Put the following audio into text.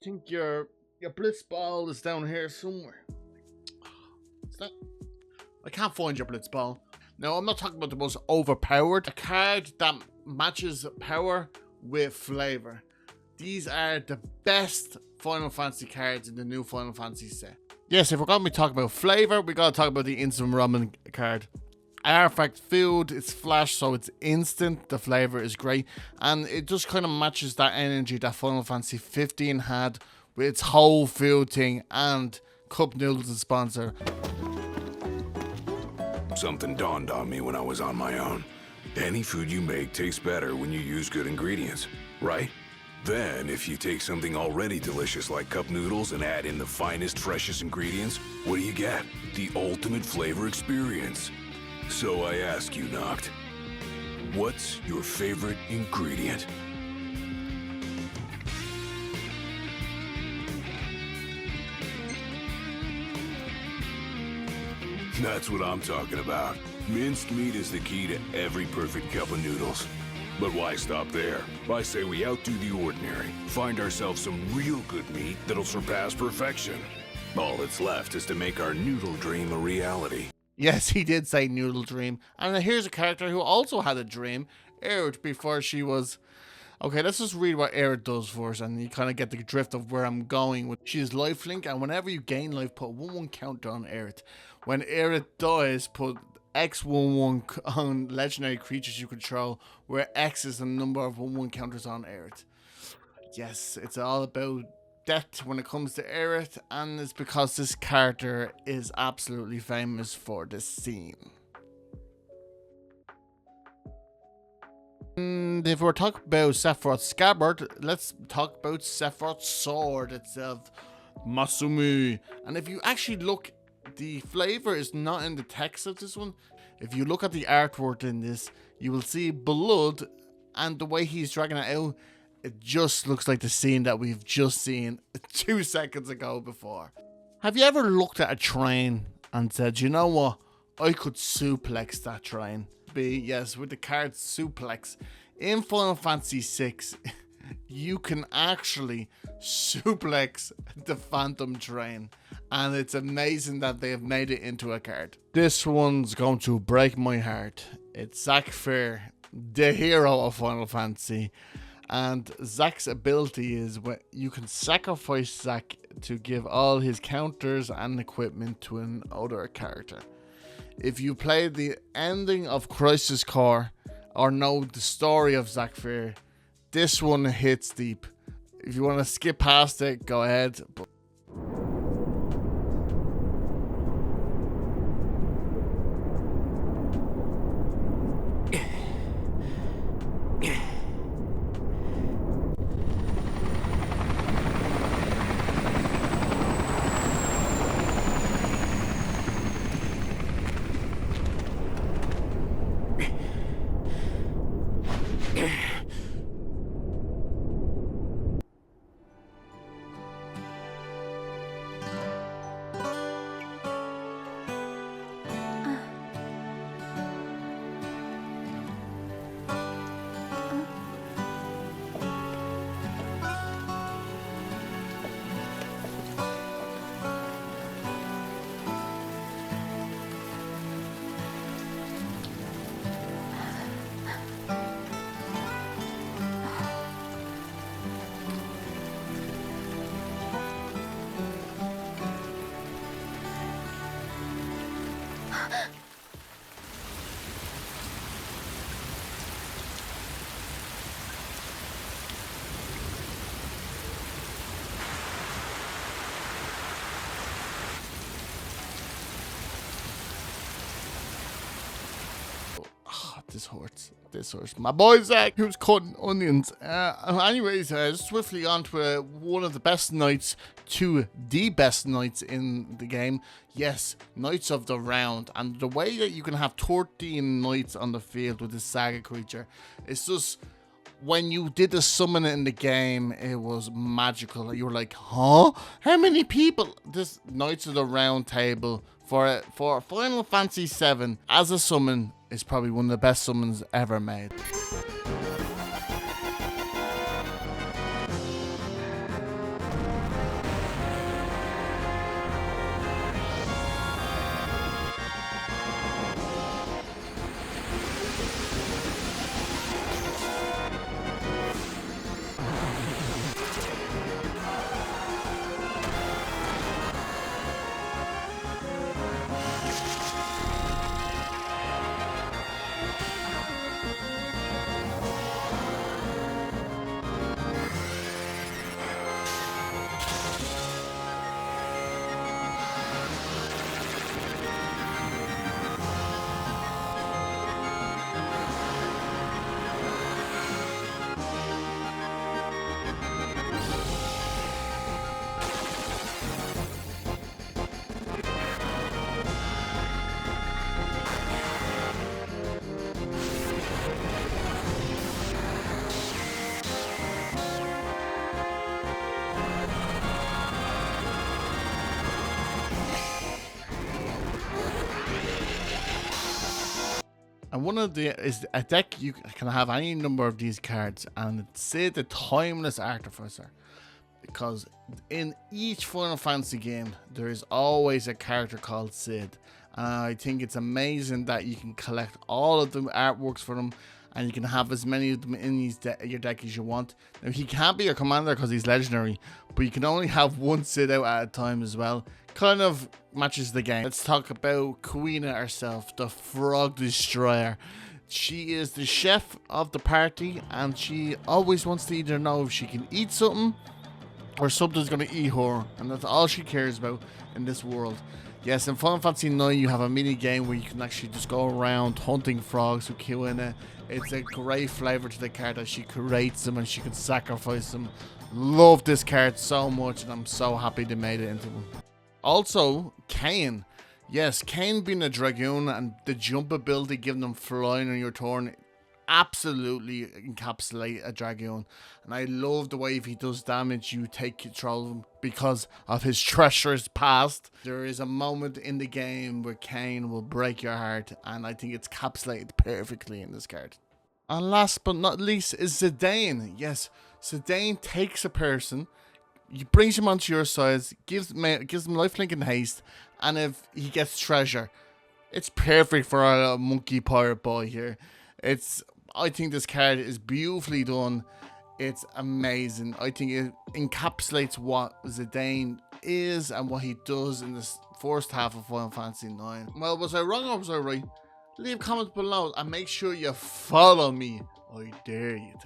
think your blitz ball is down here somewhere. It's not. I can't find your blitz ball. Now, I'm not talking about the most overpowered. A card that matches power with flavor. These are the best Final Fantasy cards in the new Final Fantasy set. Yes, if we're going to be talking about flavor, we got to talk about the instant ramen card. Artifact food, it's flash, so it's instant. The flavor is great, and it just kind of matches that energy that Final Fantasy 15 had with its whole food thing and cup noodles as sponsor. Something dawned on me when I was on my own. Any food you make tastes better when you use good ingredients, right? Then, if you take something already delicious like cup noodles and add in the finest, freshest ingredients, what do you get? The ultimate flavor experience. So I ask you, Noct, what's your favorite ingredient? That's what I'm talking about. Minced meat is the key to every perfect cup of noodles. But why stop there? I say we outdo the ordinary, find ourselves some real good meat that'll surpass perfection. All that's left is to make our noodle dream a reality. Yes, he did say noodle dream. And here's a character who also had a dream, Aerith, before she was... Okay, let's just read what Aerith does first, and you kind of get the drift of where I'm going with. She is lifelink, and whenever you gain life, put 1/1 counter on Aerith. When Aerith dies, put X11 on legendary creatures you control, where X is the number of 1/1 counters on Aerith. Yes, it's all about death when it comes to Aerith, and it's because this character is absolutely famous for this scene. And if we're talking about Sephiroth's scabbard, let's talk about Sephiroth's sword itself, Masumi. And if you actually look, the flavor is not in the text of this one. If you look at the artwork in this, you will see blood, and the way he's dragging it out, it just looks like the scene that we've just seen 2 seconds ago before. Have you ever looked at a train and said, you know what, I could suplex that train? Yes, with the card suplex. In Final Fantasy 6, you can actually suplex the Phantom Train, and it's amazing that they have made it into a card. This one's going to break my heart. It's Zack Fair, the hero of Final Fantasy, and Zack's ability is when you can sacrifice Zack to give all his counters and equipment to another character. If you play the ending of Crisis Core or know the story of Zack Fair, this one hits deep. If you want to skip past it, go ahead. This hurts. My boy Zack, who's cutting onions. Anyways, swiftly on to one of the best knights to the best knights in the game. Yes, Knights of the Round. And the way that you can have 13 knights on the field with this saga creature, it's just... When you did the summon in the game, it was magical. You were like, huh? How many people? This Knights of the Round Table for Final Fantasy 7 as a summon is probably one of the best summons ever made. And one of the is a deck you can have any number of these cards, and it's Sid the Timeless Artificer. Because in each Final Fantasy game, there is always a character called Sid. And I think it's amazing that you can collect all of the artworks for them, and you can have as many of them in your deck as you want. Now, he can't be your commander because he's legendary, but you can only have one Sid out at a time as well. Kind of matches the game. Let's talk about Quina herself, the Frog Destroyer. She is the chef of the party, and she always wants to either know if she can eat something or something's going to eat her, and that's all she cares about in this world. Yes, in Final Fantasy 9 you have a mini game where you can actually just go around hunting frogs with Quina. It's a great flavour to the card that she creates them and she can sacrifice them. Love this card so much, and I'm so happy they made it into one. Also, Kain. Yes, Kain being a Dragoon and the jump ability giving them flying on your turn absolutely encapsulate a Dragoon. And I love the way if he does damage, you take control of him because of his treacherous past. There is a moment in the game where Kain will break your heart, and I think it's encapsulated perfectly in this card. And last but not least is Zidane. Yes, Zidane takes a person, he brings him onto your side, gives him lifelink and haste, and if he gets treasure, it's perfect for a monkey pirate boy here. I think this card is beautifully done. It's amazing. I think it encapsulates what Zidane is and what he does in this first half of Final Fantasy 9. Well, was I wrong or was I right? Leave comments below and make sure you follow me. I dare you to.